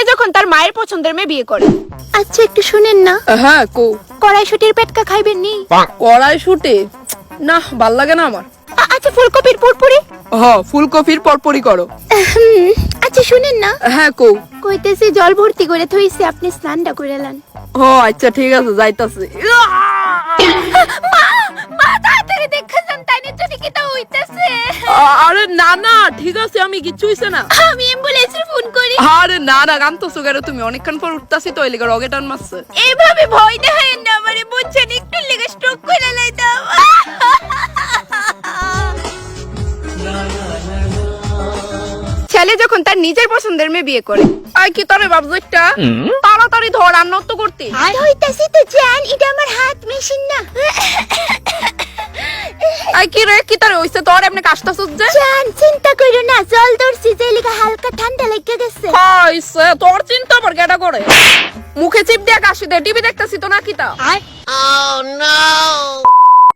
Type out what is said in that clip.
ছেলে যখন তার মায়ের পছন্দের মেয়ে বিয়ে করে। আচ্ছা একটু শুনেন না, হ্যাঁ কো। কড়াইশুটির পেটকা খাইবেন নি? কড়াইশুঁটি না, ভাল লাগে না আমার। আচ্ছা ফুলকপির পুরপুরি? ফুলকপির পরপরই করো। আচ্ছা শুনেন না, হ্যাঁ কো। কইতেছি জল ভর্তি করে থইছে, আপনি স্নানটা করে নেন। আচ্ছা ঠিক আছে, যাইতাছি। মা মা তাড়াতাড়ি দেখা যান, তাইনে যদি কি তা হইতাছে। আরে না না, ঠিক আছে, আমি কিচ্ছু হইছে না। আমি অ্যাম্বুলেন্সে ফোন করি। আরে না না, কান্দতেছো কেন তুমি? অনেকক্ষণ পর উঠতাছি তো, এলিগা রগে টান মারছে। এইভাবে ভয় দেখায় না আমারে, বুঝছেন? একটু লেগে স্ট্রোক করে লাইতাম। ছেলে যখন তার নিজের পছন্দের মেয়ে বিয়ে করে। আই কি তোরে ভাবছো একটা? তাড়াতাড়ি ধর, আর নত করতে। হইতাছি তো জান, এটা আমার হাত মেশিন না। আই কি রে, কি তোরে হইছে? তোর এমনি কাশতাছস যে? জান চিন্তা কইরো না, জল ধরছি যে লিগা হালকা ঠান্ডা লেগে গেছে। হইছে তোর চিন্তা আবার কেডা করে? মুখে চিপ দিয়া কাশি দে, টিভি দেখতাছি তো নাকি তা? Oh no!